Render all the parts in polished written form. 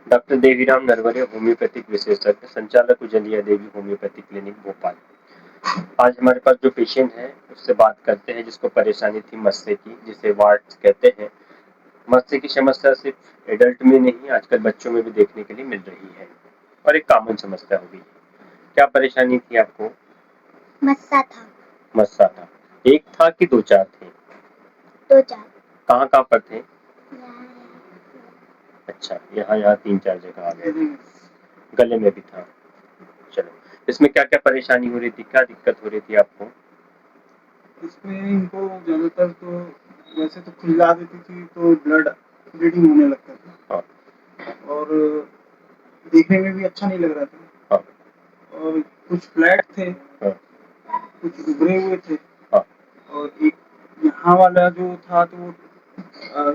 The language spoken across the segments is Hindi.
डॉक्टर देवीराम नरवरे, होम्योपैथिक विशेषज्ञ, संचालक उजलिया देवी होम्योपैथिक क्लिनिक भोपाल। आज हमारे पास जो पेशेंट है उससे बात करते हैं जिसको परेशानी थी मस्से की, जिसे वार्ट्स कहते हैं। मस्से की समस्या सिर्फ एडल्ट में नहीं आजकल बच्चों में भी देखने के लिए मिल रही है और एक कॉमन समस्या हो गई है। क्या परेशानी थी आपको? मस्सा था। मस्सा था। एक था कि दो चार थे? दो चार। कहाँ कहाँ पर थे? यहाँ अच्छा, यहाँ तीन चार जगह आ गए। गले में भी था। चलो, इसमें क्या क्या परेशानी हो रही थी, क्या दिक्कत हो रही थी आपको? इसमें इनको ज़्यादातर तो वैसे तो खुजला देती थी तो ब्लीडिंग होने लगता था। हाँ। और देखने में भी अच्छा नहीं लग रहा था। हाँ। और कुछ फ्लैट थे। हाँ। कुछ उभरे हुए थे। हाँ। और एक यहाँ वाला जो था तो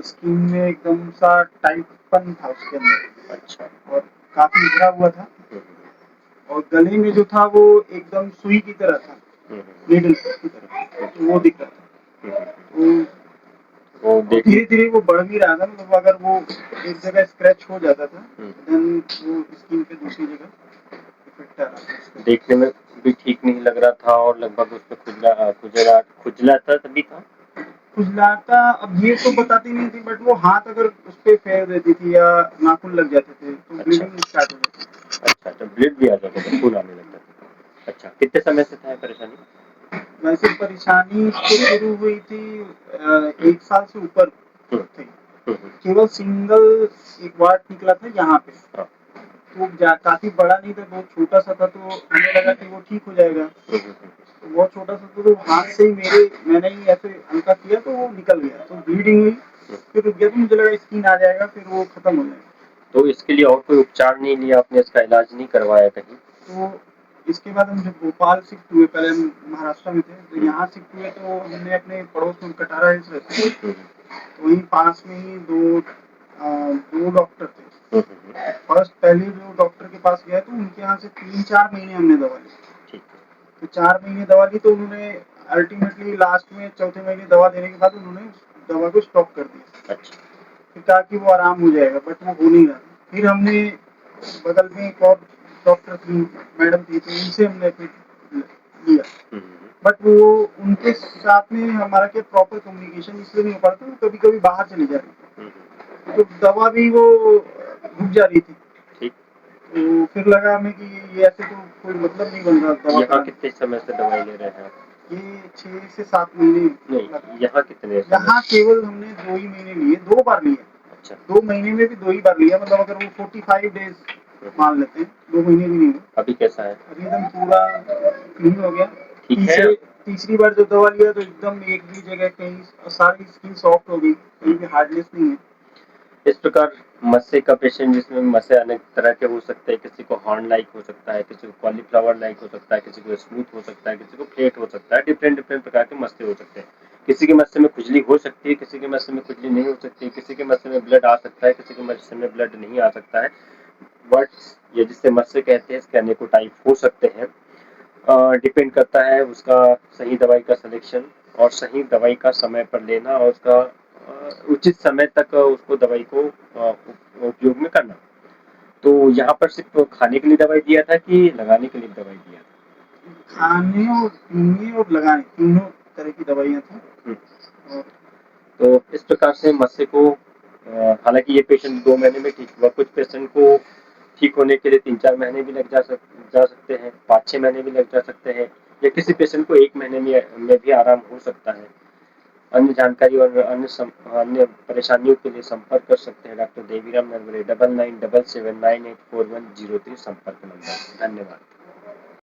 स्किन में एकदम सा टाइटपन था उसके अंदर। अच्छा। और काफी उभरा हुआ था। और गले में जो था वो एकदम सुई की तरह था, नीडल की तरह, तो वो दिख रहा था। तो धीरे धीरे वो बढ़ भी रहा था, मतलब अगर वो एक जगह स्क्रैच हो जाता था देन वो स्किन पे दूसरी जगह इफेक्ट आ रहा था। देखने में भी ठीक नहीं लग रहा था और लगभग उस पे खुजलाता तभी था। खुजलाता अब ये तो बताती नहीं थी, बट वो हाथ अगर उस पे फेर देती थी या नाखून लग जाते थे तो ब्लीडिंग स्टार्ट हो जाती थी। अच्छा, तो ब्लड भी आ जाता था, खून आने लगता था। अच्छा, कितने समय से था परेशानी? वैसे परेशानी इसको शुरू हुई थी 1 साल से ऊपर थी। केवल सिंगल एक वार्ड निकला था यहाँ पे। तो काफी बड़ा नहीं था, बहुत छोटा सा था, तो हमें लगा कि वो ठीक हो जाएगा। तो बहुत छोटा सा था, तो हाथ से ही मैंने ही ऐसे हल्का किया तो वो निकल गया, तो ब्लीडिंग हुई, फिर रुक गया, तो मुझे लगा स्किन आ जाएगा, फिर वो खत्म हो जाएगा। तो इसके लिए और कोई उपचार नहीं लिया आपने, इसका इलाज नहीं करवाया कहीं? तो इसके बाद हम जब भोपाल शिफ्ट हुए, पहले हम महाराष्ट्र में थे, तो यहाँ शिफ्ट हुए तो हमने अपने पड़ोस में कटारा हिल्स रहते हैं, तो वहीं पास में ही दो डॉक्टर थे। फर्स्ट पहले जो डॉक्टर के पास गया तो उनके यहाँ से 3-4 महीने हमने दवा ली। तो 4 महीने दवा ली तो उन्होंने अल्टीमेटली लास्ट में चौथे महीने दवा देने के बाद उन्होंने दवा को स्टॉप कर दिया। फिर कहा कि वो आराम हो जाएगा, बट वो हो नहीं रहा। फिर हमने बगल में एक और डॉक्टर थी, मैडम थी, तो उनसे हमने फिर लिया, बट वो उनके साथ में हमारा क्या प्रॉपर कम्युनिकेशन इसलिए नहीं हो पाता, वो कभी कभी बाहर चले जा रही थी, तो दवा भी वो रुक जा रही थी। तो फिर लगा हमें कि ये ऐसे तो कोई मतलब नहीं बन रहा दवा। यहाँ कितने समय से दवाई ले रहे हैं? ये 6 से 7 महीने। नहीं, यहाँ कितने? यहाँ केवल हमने 2 ही महीने लिए, 2 बार लिए। अच्छा। 2 महीने में भी 2 ही बार लिया, मतलब अगर वो 45 डेज मान लेते हैं, 2 महीने भी नहीं हुए। अभी कैसा है? अभी एकदम पूरा क्लीन हो गया। ठीक है। तीसरी बार जो दवा लिया तो एकदम एक भी जगह कहीं सारी स्किन सॉफ्ट हो गई, कहीं भी हार्डनेस नहीं है। इस प्रकार मस्से का पेशेंट, जिसमें मस्से अनेक तरह के हो सकते हैं, किसी को हॉर्न लाइक हो सकता है, किसी को कॉलीफ्लावर लाइक हो सकता है, किसी को स्मूथ हो सकता है, किसी को फ्लैट हो सकता है, डिफरेंट प्रकार के मस्से हो सकते हैं। किसी के मस्से में खुजली हो सकती है, किसी के मस्से में खुजली नहीं हो सकती, किसी के मस्से में ब्लड आ सकता है, किसी के मस्से में ब्लड नहीं आ सकता है। वर्ड्स ये जिससे मस्से कहते हैं, इसके अनेकों टाइप हो सकते हैं। डिपेंड करता है उसका सही दवाई का सिलेक्शन और सही दवाई का समय पर लेना और उसका उचित समय तक उसको दवाई को उपयोग में करना। तो यहाँ पर सिर्फ खाने के लिए दवाई दिया था कि लगाने के लिए दवाई दिया था? खाने और पीने और लगाने तीनों तरह की दवाइयाँ थी। तो इस प्रकार से मस्से को हालांकि ये पेशेंट 2 महीने में ठीक हुआ, कुछ पेशेंट को ठीक होने के लिए 3-4 महीने भी लग जा सकते हैं, 5-6 महीने भी लग जा सकते हैं, या किसी पेशेंट को 1 महीने में भी आराम हो सकता है। अन्य जानकारी और अन्य परेशानियों के लिए संपर्क कर सकते हैं डॉक्टर देवीराम नरवरे 9977798410 संपर्क नंबर। धन्यवाद।